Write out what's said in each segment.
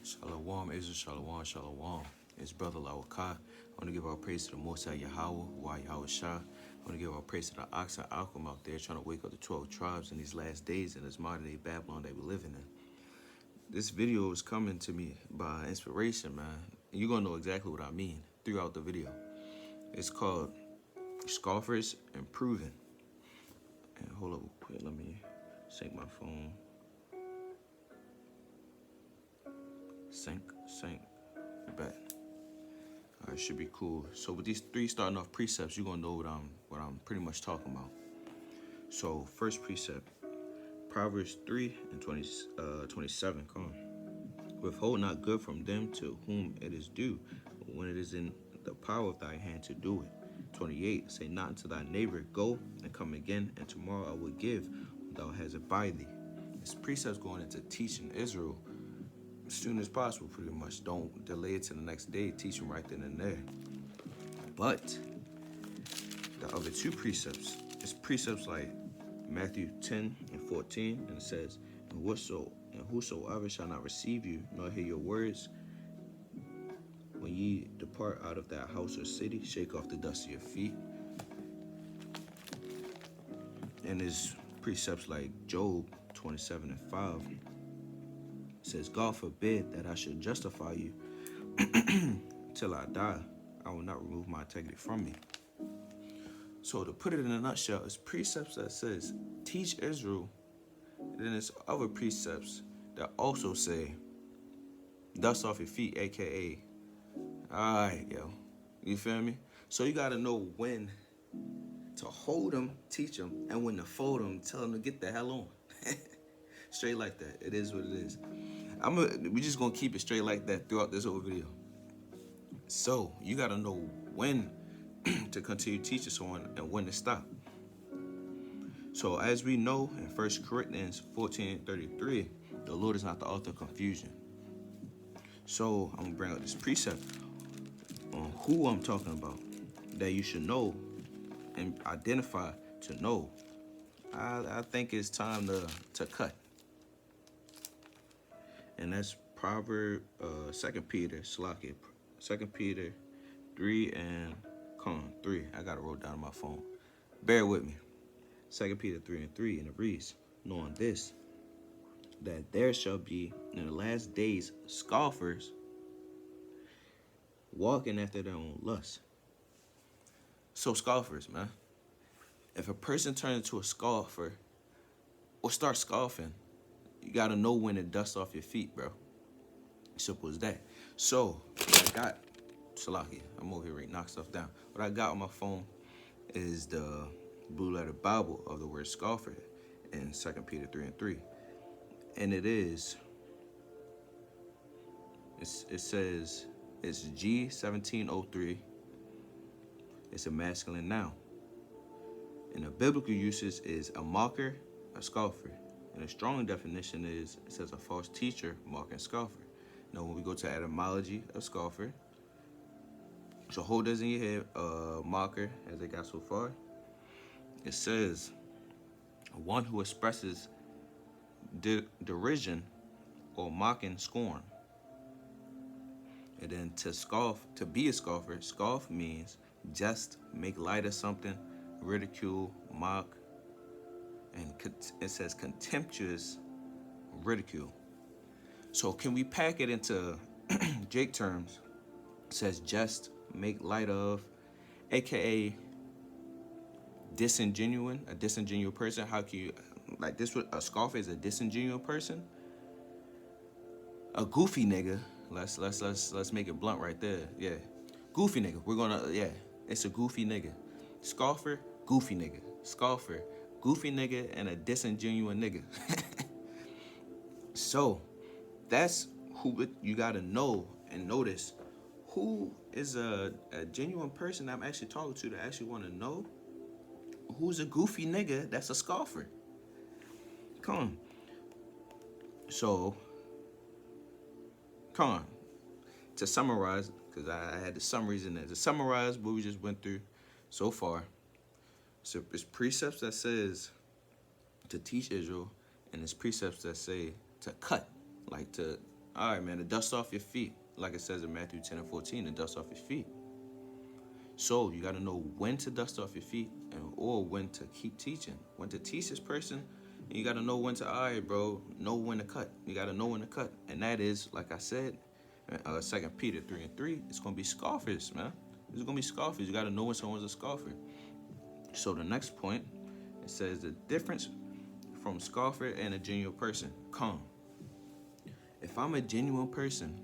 Shalom, Israel, shalom, shalom. It's Brother Lawakai. I want to give our praise to the Most High Yahweh, Yahweh Shah. I want to give our praise to the Ox and Alchem out there trying to wake up the 12 tribes in these last days in this modern day Babylon that we're living in. This video is coming to me by inspiration, man. And you're going to know exactly what I mean throughout the video. It's called Scoffers and Proving. And hold up real quick, let me sync my phone. Sync, bet. All right, should be cool. So with these three starting off precepts, you're gonna know what I'm pretty much talking about. So first precept, Proverbs 3:27. Come on. Withhold not good from them to whom it is due, when it is in the power of thy hand to do it. 28. Say not unto thy neighbor, go and come again, and tomorrow I will give what thou hast it by thee. This precept's going into teaching Israel as soon as possible, pretty much. Don't delay it to the next day. Teach them right then and there. But the other two precepts, it's precepts like Matthew 10:14, and it says, and whosoever shall not receive you, nor hear your words, when ye depart out of that house or city, shake off the dust of your feet. And there's precepts like Job 27:5. Says, God forbid that I should justify you till I die. I will not remove my integrity from me. So to put it in a nutshell, it's precepts that says, teach Israel. And then there's other precepts that also say, dust off your feet, a.k.a. all right, yo. You feel me? So you got to know when to hold them, teach them, and when to fold them, tell them to get the hell on. Straight like that. It is what it is. We're just going to keep it straight like that throughout this whole video. So, you got to know when to continue teaching someone and when to stop. So, as we know in 1 Corinthians 14:33, the Lord is not the author of confusion. So, I'm going to bring up this precept on who I'm talking about that you should know and identify to know. I think it's time to cut. And that's Proverbs, 2 Peter 3:3. I got it wrote down on my phone. Bear with me. 2 Peter 3:3, and it reads, knowing this, that there shall be in the last days scoffers, walking after their own lusts. So scoffers, man. If a person turns into a scoffer or starts scoffing, you gotta know when to dust off your feet, bro. Simple as that. So, what I got, Salaki, I'm over here ready to knock stuff down. What I got on my phone is the blue letter Bible of the word scoffer in 2 Peter 3:3. And it says, it's G1703. It's a masculine noun. And the biblical usage is a mocker, a scoffer. And a strong definition is, it says a false teacher, mocking, scoffer. Now, when we go to etymology of scoffer, so hold this in your head, mocker, as it got so far. It says, one who expresses derision or mocking scorn. And then to scoff, to be a scoffer, scoff means just, make light of something, ridicule, mock, and it says contemptuous ridicule. So can we pack it into Jake terms? It says jest, make light of, aka disingenuous, a disingenuous person. How can you, like this? A scoffer is a disingenuous person, a goofy nigga. Let's make it blunt right there. Yeah, goofy nigga. It's a goofy nigga. Scoffer, goofy nigga. Scoffer, goofy nigga, and a disingenuous nigga. So that's who you gotta know and notice. Who is a genuine person I'm actually talking to that actually want to know who's a goofy nigga that's a scoffer. Come on. So, come on. To summarize, because I had the summaries in there. To summarize what we just went through so far. So it's precepts that says to teach Israel, and it's precepts that say to cut, like to All right, man, the dust off your feet. Like it says in Matthew 10 and 14, the dust off your feet. So you got to know when to dust off your feet or when to keep teaching. When to teach this person, and you got to know when to, all right, bro, know when to cut. You got to know when to cut. And that is, like I said, 2 Peter 3 and 3, it's going to be scoffers, man. It's going to be scoffers. You got to know when someone's a scoffer. So the next point, it says the difference from scoffer and a genuine person. Come. If I'm a genuine person,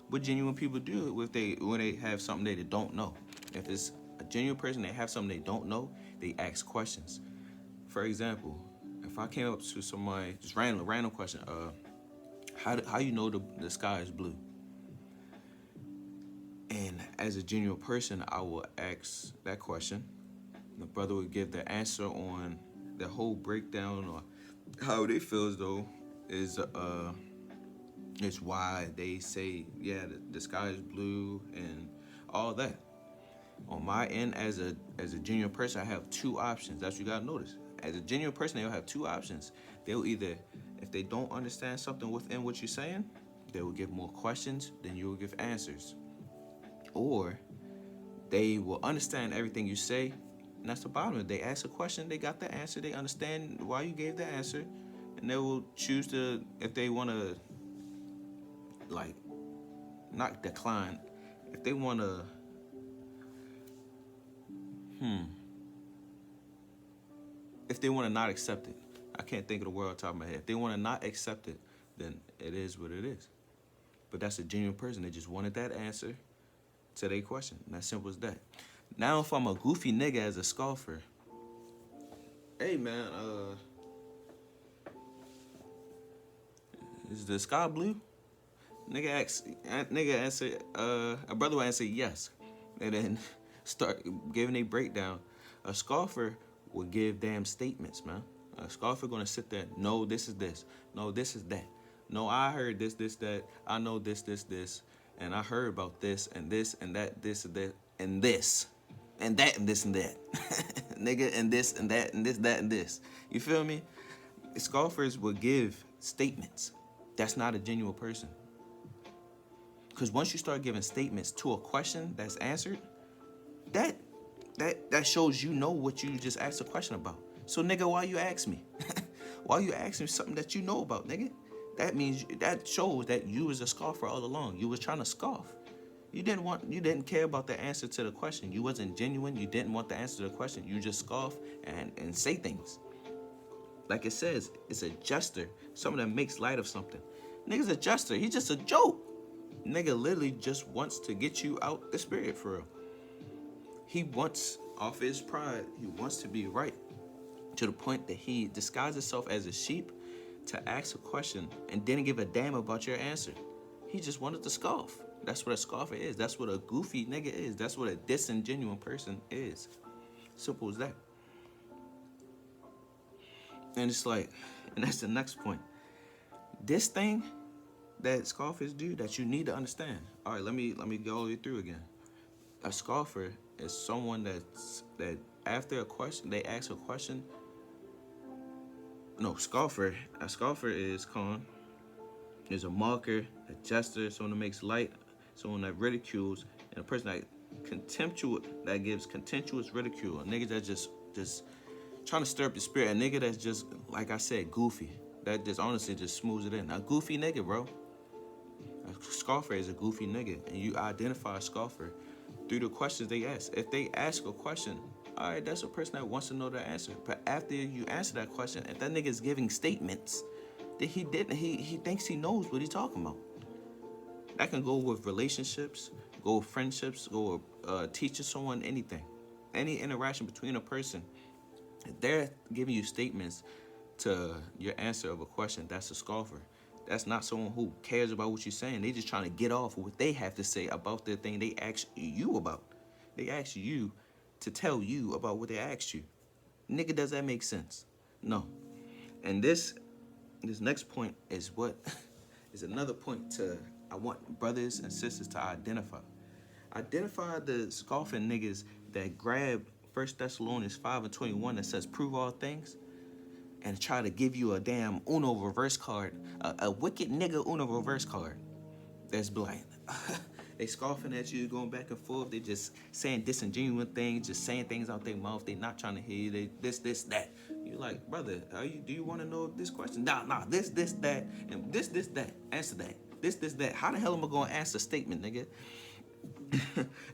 what genuine people do when they have something they don't know. If it's a genuine person, they have something they don't know, they ask questions. For example, if I came up to somebody, just random question, how you know the sky is blue? And as a genuine person, I will ask that question. The brother would give the answer on the whole breakdown or how they feel as though is why they say, yeah, the sky is blue and all that. On my end, as a genuine person, I have two options. That's what you gotta notice. As a genuine person, they'll have two options. They'll either, if they don't understand something within what you're saying, they will give more questions than you will give answers. Or they will understand everything you say, and that's the bottom of it. They ask a question, they got the answer, they understand why you gave the answer, and they will choose to, if they want to, like, not decline, if they want to, if they want to not accept it. I can't think of the word on top of my head. If they want to not accept it, then it is what it is. But that's a genuine person. They just wanted that answer to their question. And that's simple as that. Now, if I'm a goofy nigga as a scoffer, hey, man, is the sky blue? Nigga answer, a brother will answer yes. And then start giving a breakdown. A scoffer will give damn statements, man. A scoffer gonna sit there, no, this is this. No, this is that. No, I heard this, that. I know this. And I heard about this and that, this and that, and this. And that and this and that. Nigga, and this and that and this, that and this. You feel me? Scoffers will give statements. That's not a genuine person. Because once you start giving statements to a question that's answered, that shows you know what you just asked a question about. So, nigga, why you ask me? Why you ask me something that you know about, nigga? That shows that you was a scoffer all along. You was trying to scoff. You didn't care about the answer to the question. You wasn't genuine. You didn't want the answer to the question. You just scoff and say things. Like it says, it's a jester. Someone that makes light of something. Nigga's a jester. He's just a joke. Nigga literally just wants to get you out the spirit for real. He wants, off his pride, he wants to be right. To the point that he disguised himself as a sheep to ask a question and didn't give a damn about your answer. He just wanted to scoff. That's what a scoffer is. That's what a goofy nigga is. That's what a disingenuous person is. Simple as that. And it's like, and that's the next point. This thing that scoffers do that you need to understand. All right, let me go all the way through again. A scoffer is someone that after a question, they ask a question. No, scoffer. A scoffer is a mocker, a jester, someone that makes light, someone that ridicules, and a person that gives contemptuous ridicule. A nigga that just trying to stir up the spirit. A nigga that's just, like I said, goofy. That just honestly just smooths it in. A goofy nigga, bro. A scoffer is a goofy nigga, and you identify a scoffer through the questions they ask. If they ask a question, all right, that's a person that wants to know the answer. But after you answer that question, if that nigga is giving statements that he thinks he knows what he's talking about. That can go with relationships, go with friendships, go with teaching someone anything. Any interaction between a person, if they're giving you statements to your answer of a question, that's a scoffer. That's not someone who cares about what you're saying. They just trying to get off what they have to say about the thing they asked you about. They asked you to tell you about what they asked you. Nigga, does that make sense? No. And this next point is what is another point I want brothers and sisters to identify. Identify the scoffing niggas that grab 1 Thessalonians 5:21 that says, prove all things. and try to give you a damn Uno reverse card, a wicked nigga Uno reverse card that's blind. They scoffing at you, going back and forth. They just saying disingenuous things, just saying things out their mouth. They not trying to hear you. They this, that. You like, brother, do you want to know this question? Nah, this, that, and this, that. Answer that. This, that. How the hell am I going to answer a statement, nigga?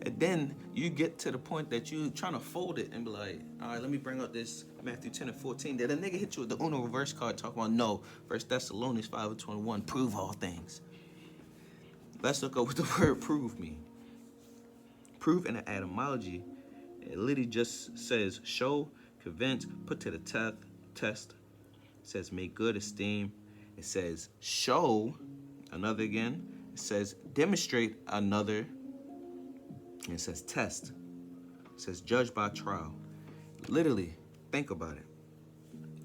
And then you get to the point that you trying to fold it and be like, all right, let me bring up this Matthew 10 and 14. Did a nigga hit you with the Uno reverse card talking about no, 1 Thessalonians 5 and 21, prove all things. Let's look up what the word prove mean. Prove in the etymology, it literally just says show, convince, put to the test. It says make good, esteem. It says show, another again. It says demonstrate, another. And it says test. It says judge by trial. Literally, think about it.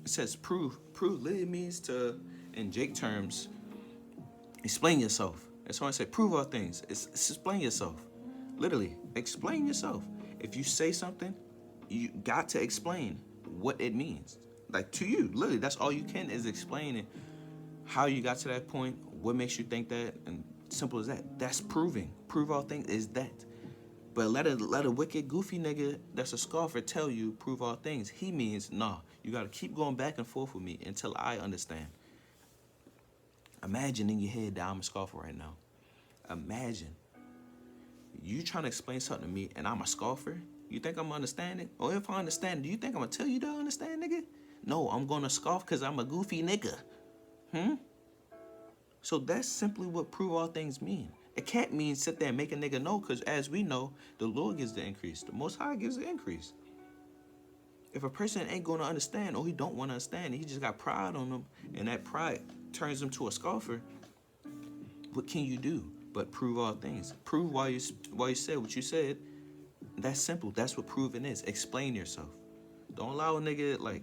It says prove. Prove literally means to, in Jake terms, explain yourself. That's why I say prove all things. It's explain yourself. Literally, explain yourself. If you say something, you got to explain what it means. Like to you, literally, that's all you can is explain it. How you got to that point, what makes you think that, and simple as that. That's proving. Prove all things is that. But let a wicked, goofy nigga that's a scoffer tell you prove all things. He means, nah, you got to keep going back and forth with me until I understand. Imagine in your head that I'm a scoffer right now. Imagine you trying to explain something to me and I'm a scoffer. You think I'm gonna understand it? Or if I understand it, do you think I'm gonna tell you to understand, nigga? No, I'm gonna scoff because I'm a goofy nigga. So that's simply what prove all things mean. It can't mean sit there and make a nigga know, because as we know, the Lord gives the increase. The Most High gives the increase. If a person ain't going to understand, or he don't want to understand, he just got pride on him, and that pride turns him to a scoffer, what can you do but prove all things? Prove why you said what you said. That's simple. That's what proving is. Explain yourself. Don't allow a nigga like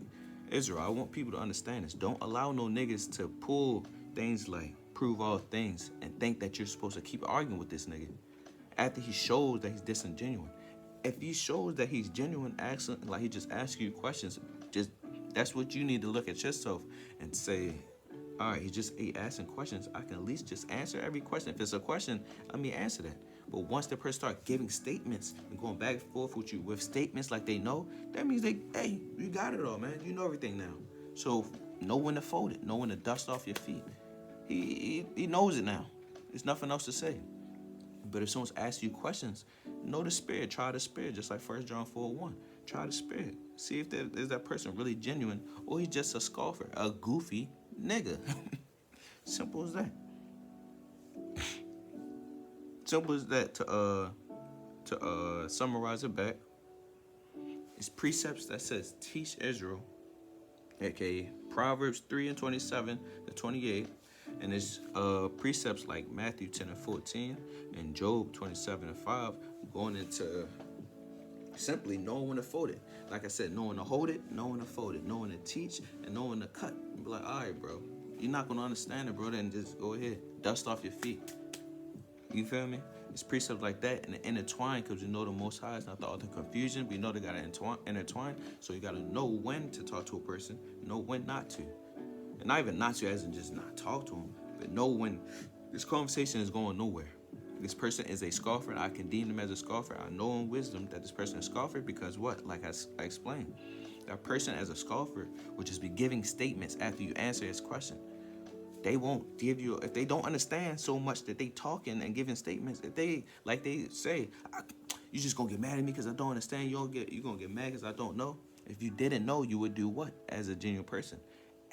Israel. I want people to understand this. Don't allow no niggas to pull things like prove all things and think that you're supposed to keep arguing with this nigga after he shows that he's disingenuous. If he shows that he's genuine, like he just asks you questions, just that's what you need to look at yourself and say, all right, he asking questions. I can at least just answer every question. If it's a question, let me answer that. But once the person start giving statements and going back and forth with you with statements like they know, that means hey, you got it all, man. You know everything now. So know when to fold it, know when to dust off your feet. He knows it now. There's nothing else to say. But if someone's asking you questions, know the spirit. Try the spirit, just like 1 John 4:1. Try the spirit. See if is that person really genuine or he's just a scoffer, a goofy nigga. Simple as that. Simple as that. To summarize it back, it's precepts that says teach Israel, aka Proverbs 3 and 27 to 28. And it's precepts like Matthew 10 and 14 and Job 27 and 5 going into simply knowing when to fold it. Like I said, knowing to hold it, knowing to fold it, knowing to teach, and knowing to cut. And be like, all right, bro, you're not going to understand it, bro, then just go ahead. Dust off your feet. You feel me? It's precepts like that and intertwine because you know the Most High is not the author of confusion. We know they got to intertwine. So you got to know when to talk to a person, know when not to. And not even not to as in just not talk to him, but know when this conversation is going nowhere. This person is a scoffer. I can deem them as a scoffer. I know in wisdom that this person is a scoffer because what? Like I explained. That person as a scoffer will just be giving statements after you answer his question. They won't give you, if they don't understand so much that they talking and giving statements, if they, like they say, you just gonna get mad at me because I don't understand, you're gonna get mad because I don't know. If you didn't know, you would do what as a genuine person?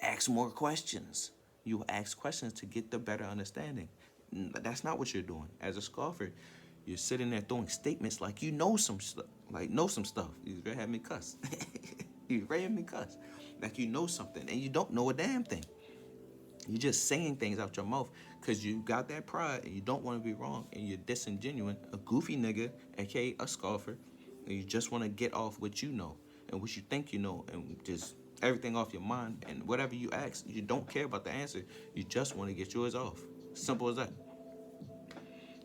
Ask more questions. You will ask questions to get the better understanding. That's not what you're doing. As a scoffer, you're sitting there throwing statements like you know some stuff. Like know some stuff. You ready to have me cuss? You ready to have me cuss? Like you know something and you don't know a damn thing. You're just saying things out your mouth because you got that pride and you don't want to be wrong and you're disingenuous, a goofy nigga, aka a scoffer, and you just want to get off what you know and what you think you know and just everything off your mind, and whatever you ask, you don't care about the answer. You just want to get yours off. Simple as that.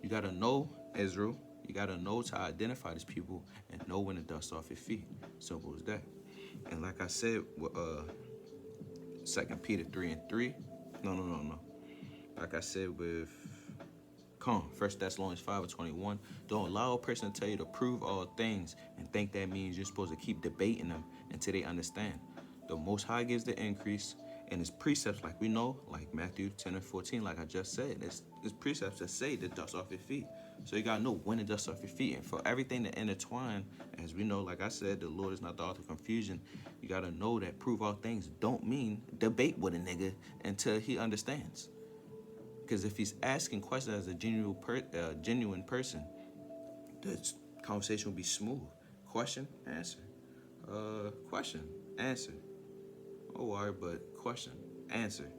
You got to know Israel. You got to know to identify these people and know when to dust off your feet. Simple as that. And like I said, 2 Peter 3:3. No. Like I said with 1 Thessalonians 5:21. Don't allow a person to tell you to prove all things and think that means you're supposed to keep debating them until they understand. The Most High gives the increase, and his precepts, like we know, like Matthew 10:14, like I just said, it's precepts that say to dust off your feet. So you gotta know when to dust off your feet. And for everything to intertwine, as we know, like I said, the Lord is not the author of confusion. You gotta know that prove all things don't mean debate with a nigga until he understands. Because if he's asking questions as a genuine person, the conversation will be smooth. Question, answer. Question, answer. Oh, all right, but question, answer.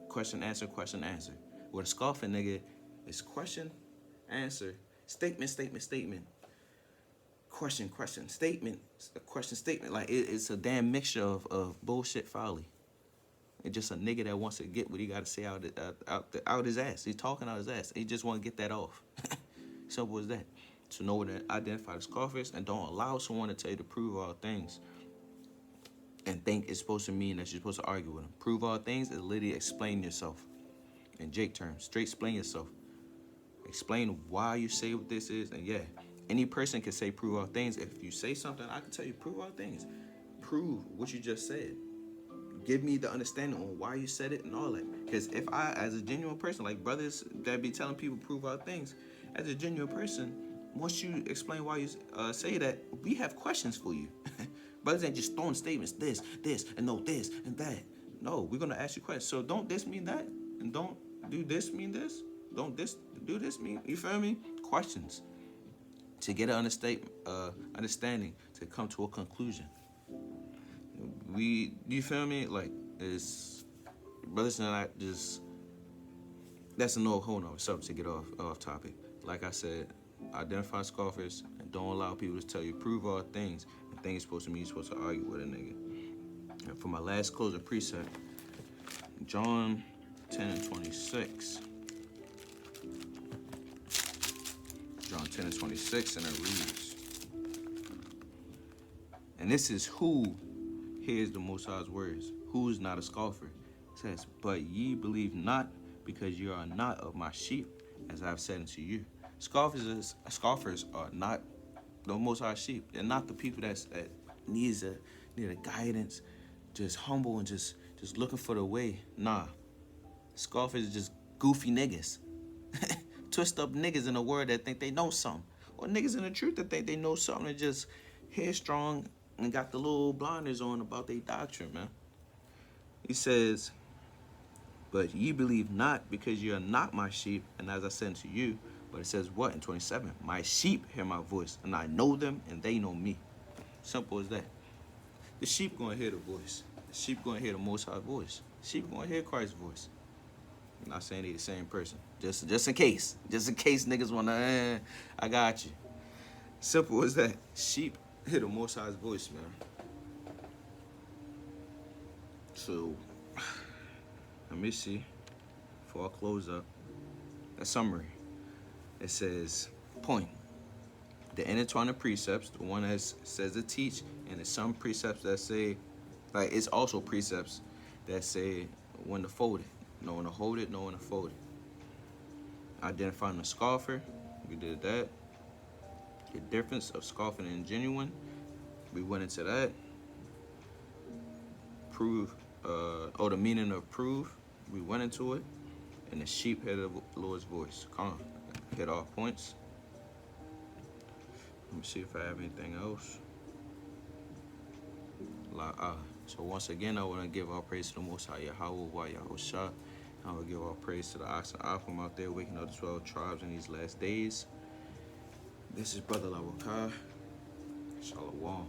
Question, answer, question, answer. With a scoffing nigga, it's question, answer, statement, question, statement, question, statement. Like, it's a damn mixture of bullshit folly. It's just a nigga that wants to get what he got to say out his ass. He's talking out his ass. He just want to get that off. Simple as that. So know to identify the scoffers and don't allow someone to tell you to prove all things and think it's supposed to mean that you're supposed to argue with them. Prove all things is literally explain yourself. In Jake terms, straight explain yourself. Explain why you say what this is. And yeah, any person can say prove all things. If you say something, I can tell you prove all things. Prove what you just said. Give me the understanding on why you said it and all that. Because if I, as a genuine person, like brothers that be telling people prove all things, as a genuine person, once you explain why you say that, we have questions for you. Brothers ain't just throwing statements, this, and no, this, and that. No, we're going to ask you questions. So don't this mean that? And don't do this mean this? Don't this do this mean? You feel me? Questions. To get an understanding, to come to a conclusion. You feel me? Like, it's brothers and I just, that's a whole nother subject to get off topic. Like I said, identify scoffers and don't allow people to tell you prove all things and think it's supposed to mean you're supposed to argue with a nigga. And for my last closing precept, John 10:26. John 10:26, and it reads, and this is who hears the Most High's words, who is not a scoffer. It says, but ye believe not, because you are not of my sheep, as I have said unto you. Scoffers are not the Most High sheep. They're not the people that need a guidance, just humble and just looking for the way. Nah, scoffers are just goofy niggas. Twist up niggas in the world that think they know something. Or niggas in the truth that think they know something and just headstrong and got the little blinders on about their doctrine, man. He says, but ye believe not, because ye are not my sheep, and as I said to you. But it says what in 27? My sheep hear my voice, and I know them, and they know me. Simple as that. The sheep gonna hear the voice. The sheep gonna hear the Most High voice. The sheep gonna hear Christ's voice. I'm not saying they the same person. Just in case. Just in case niggas wanna, I got you. Simple as that. Sheep hear the Most High's voice, man. So, let me see. Before I close up, a summary. It says, point. The intertwining precepts, the one that says to teach, and there's some precepts that say, like it's also precepts that say when to fold it. Know when to hold it, know when to fold it. Identifying the scoffer, we did that. The difference of scoffing and genuine, we went into that. Prove, the meaning of prove, we went into it. And the sheep heard the Lord's voice. Come on, hit all points. Let me see if I have anything else. So once again, I want to give all praise to the Most High Yahweh, Yahushua. I want to give all praise to the ox and Apham out there waking up the 12 tribes in these last days. This is Brother Lawakah. Shalom.